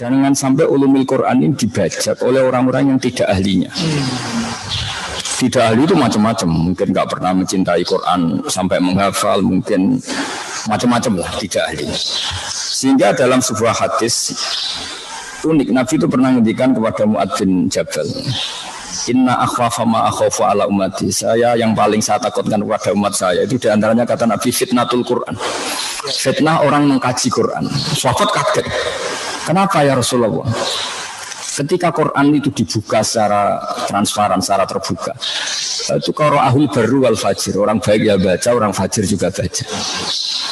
Jangan sampai ulumul Quran ini dibajak oleh orang-orang yang tidak ahlinya. Tidak ahli itu macam-macam, mungkin nggak pernah mencintai Quran sampai menghafal, mungkin macam-macam lah tidak ahli. Sehingga dalam sebuah hadis unik, Nabi itu pernah ngendikan kepada Mu'adz bin Jabal, Inna akhwafa ma akhafu ala ummati. Saya yang paling saya takutkan kepada umat saya itu diantaranya kata Nabi fitnatul Quran. Fitnah orang mengkaji Quran. Sahabat kaget. Kenapa ya Rasulullah? Ketika Quran itu dibuka secara transparan, secara terbuka, itu qara'ahul barru wal fajir, orang baik ya baca, orang fajir juga baca.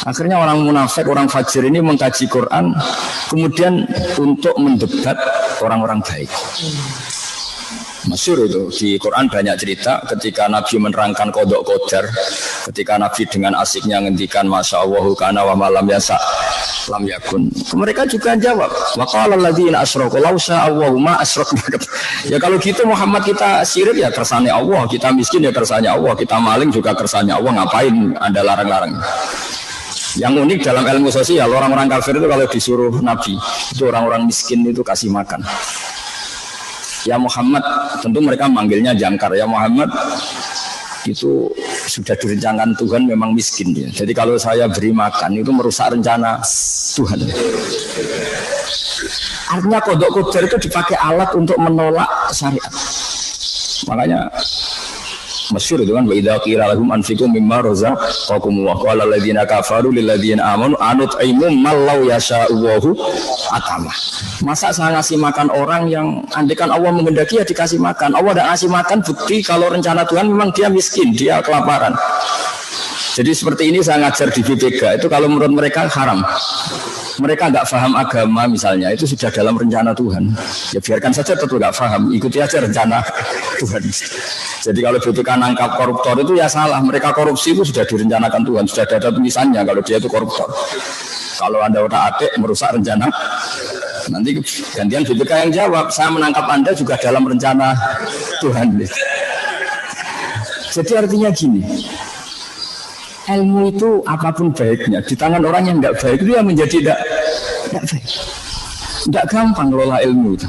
Akhirnya orang munafik, orang fajir ini mengkaji Quran, kemudian untuk mendebat orang-orang baik. Masyhur itu di Quran banyak cerita ketika Nabi menerangkan kodok qadar, ketika Nabi dengan asiknya ngendikan masya Allah kana wa malam yasa lam yakun. Mereka juga jawab wa qala alladziina asyraku law syaa Allahu ma asyrakna. Ya kalau gitu Muhammad kita syirik ya kersane Allah, kita miskin ya kersane Allah, kita maling juga kersane Allah, ngapain Anda larang-larang? Yang unik dalam ilmu sosial, orang-orang kafir itu kalau disuruh Nabi, itu orang-orang miskin itu kasih makan. Ya Muhammad, tentu mereka manggilnya jangkar. Ya Muhammad, itu sudah direncanakan Tuhan memang miskin dia. Jadi kalau saya beri makan itu merusak rencana Tuhan. Artinya kodok qadar itu dipakai alat untuk menolak syariat. Makanya masyhur itu kan wa idza qila lahum anfiqu mimma razaqakum wa qala alladziina kafaru lil ladziina amanu anut'imu mal law yasha'u atama. Masa saya ngasih makan orang yang andekan Allah menghendaki ya dikasih makan. Allah tidak ngasih makan, bukti kalau rencana Tuhan memang dia miskin, dia kelaparan. Jadi seperti ini saya ngajar di BPK, itu kalau menurut mereka haram. Mereka nggak paham agama misalnya, itu sudah dalam rencana Tuhan. Ya biarkan saja tetap nggak paham, ikuti aja rencana Tuhan. Jadi kalau BPK nangkap koruptor itu ya salah. Mereka korupsi itu sudah direncanakan Tuhan, sudah ada tulisannya kalau dia itu koruptor. Kalau Anda otak-atik merusak rencana, nanti gantian BPK yang jawab, saya menangkap Anda juga dalam rencana Tuhan. Jadi artinya gini, ilmu itu apapun baiknya di tangan orang yang tidak baik itu yang menjadi tidak baik. Tidak gampang ngelola ilmu itu.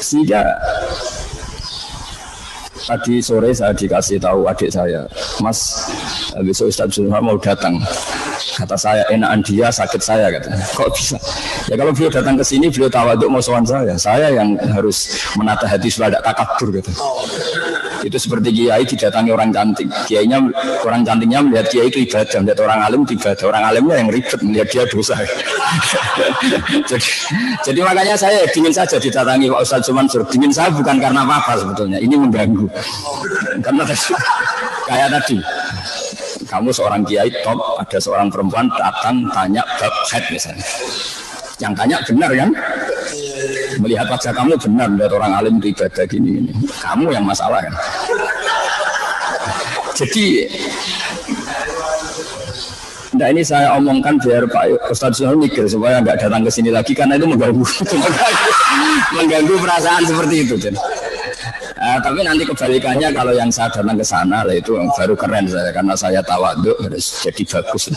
Sehingga tadi sore saya dikasih tahu adik saya, Mas, besok Ustaz Zulham mau datang. Kata saya, enakan dia, sakit saya, kata. Kok bisa? Ya kalau beliau datang ke sini, beliau tawaduk mau sowan saya yang harus menata hati supaya tidak takabur, kata. Itu seperti kiai didatangi orang cantik. Kiainya, orang cantiknya melihat kiai itu ibadah, melihat orang alim ibadah. Orang alimnya yang ribet melihat dia dosa. jadi makanya saya dingin saja didatangi Pak Ustaz Mansur. Dingin saya bukan karena apa-apa sebetulnya. Ini mengganggu. Karena kayak tadi, kamu seorang kiai top, ada seorang perempuan datang tanya bab haid misalnya. Yang tanya benar kan? Melihat wajah kamu benar, melihat orang alim itu ibadah gini. Kamu yang masalah kan? Jadi, nah ini saya omongkan biar Pak Ustadz Zulham mikir supaya nggak datang ke sini lagi karena itu mengganggu perasaan seperti itu. Tapi nanti kebalikannya kalau yang saya datang ke sana lah itu baru keren saya karena saya tawaduk harus jadi bagus.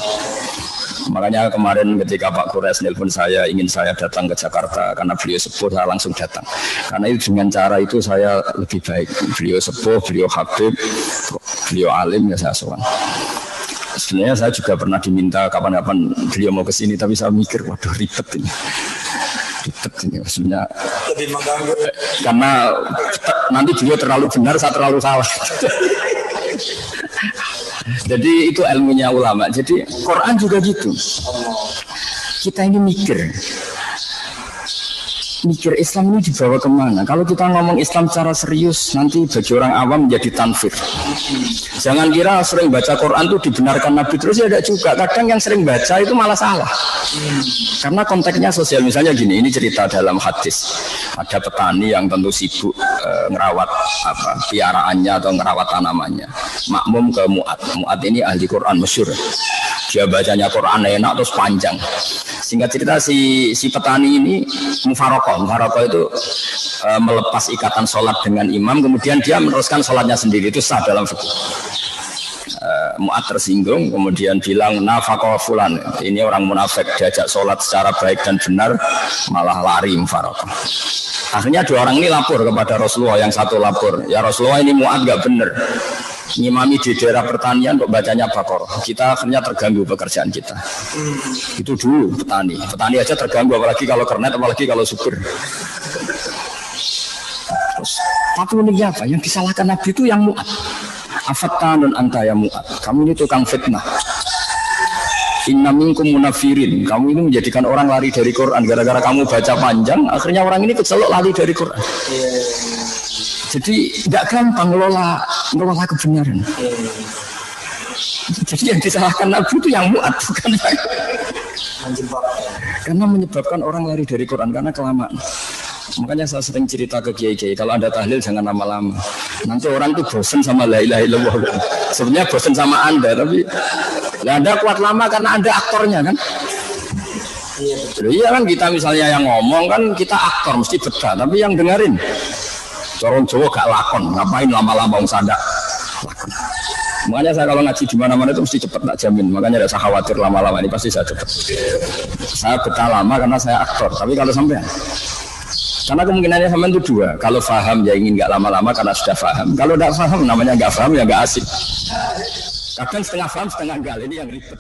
Makanya kemarin ketika Pak Kures nelpon saya ingin saya datang ke Jakarta karena beliau sepuh, saya langsung datang. Karena itu dengan cara itu saya lebih baik. Beliau sepuh, beliau habib, beliau alim ya saya sowan. Sebenarnya saya juga pernah diminta kapan-kapan beliau mau ke sini tapi saya mikir waduh ribet ini. Ribet ini maksudnya lebih mengganggu karena nanti beliau terlalu benar, saya terlalu salah. Jadi itu ilmunya ulama. Jadi Quran juga gitu. Kita ini mikir Islam ini dibawa kemana? Kalau kita ngomong Islam secara serius, nanti bagi orang awam menjadi tanfir. Jangan kira sering baca Quran itu dibenarkan Nabi terus ya tidak juga. Kadang yang sering baca itu malah salah. Karena konteksnya sosial. Misalnya gini, ini cerita dalam hadis. Ada petani yang tentu sibuk ngerawat piaraannya atau ngerawat tanamannya. Makmum ke Mu'ad. Mu'ad ini ahli Quran masyhur. Dia bacanya Quran enak terus panjang. Singkat cerita si petani ini mufarokoh itu melepas ikatan sholat dengan imam, kemudian dia meneruskan sholatnya sendiri, itu sah dalam fikih. Mu'ad tersinggung, kemudian bilang nafaqah fulan. Ini orang munafik, diajak sholat secara baik dan benar malah lari mufaraqah. Akhirnya dua orang ini lapor kepada Rasulullah, yang satu lapor, ya Rasulullah ini Mu'ad gak benar. Ngimami di daerah pertanian kok bacanya Baqarah. Kita akhirnya terganggu pekerjaan kita. Itu dulu petani. Petani aja terganggu, apalagi kalau kernet, apalagi kalau subur. Tapi ini apa? Yang disalahkan Nabi itu yang Mu'ad. Afattanun anta ya Mu'ad. Kamu ini tukang fitnah. Inna minkum munafirin. Kamu ini menjadikan orang lari dari Quran. Gara-gara kamu baca panjang, akhirnya orang ini kecelok lari dari Quran. Jadi tidak gampang ngelola kebenaran. Jadi yang disalahkan Nabi itu yang Mu'ad, bukan yang karena menyebabkan orang lari dari Quran karena kelamaan. Makanya saya sering cerita ke kiai-kiai, kalau Anda tahlil jangan lama-lama. Nanti orang itu bosan sama la ilaha illallah. Sebenarnya bosan sama Anda, tapi Anda kuat lama karena Anda aktornya kan. Iya kan, kita misalnya yang ngomong kan kita aktor mesti betah, tapi yang dengerin corong Jawa gak lakon, ngapain lama-lama wong sadak. Makanya saya kalau ngaji di mana-mana itu mesti cepat, tak jamin. Makanya tidak usah khawatir lama-lama, ini pasti saya cepat. Saya betah lama karena saya aktor, tapi kalau sampai karena kemungkinannya sampai itu dua. Kalau paham ya ingin nggak lama-lama karena sudah paham. Kalau tidak paham namanya nggak paham ya nggak asik. Kadang setengah paham setengah enggak, ini yang ribet.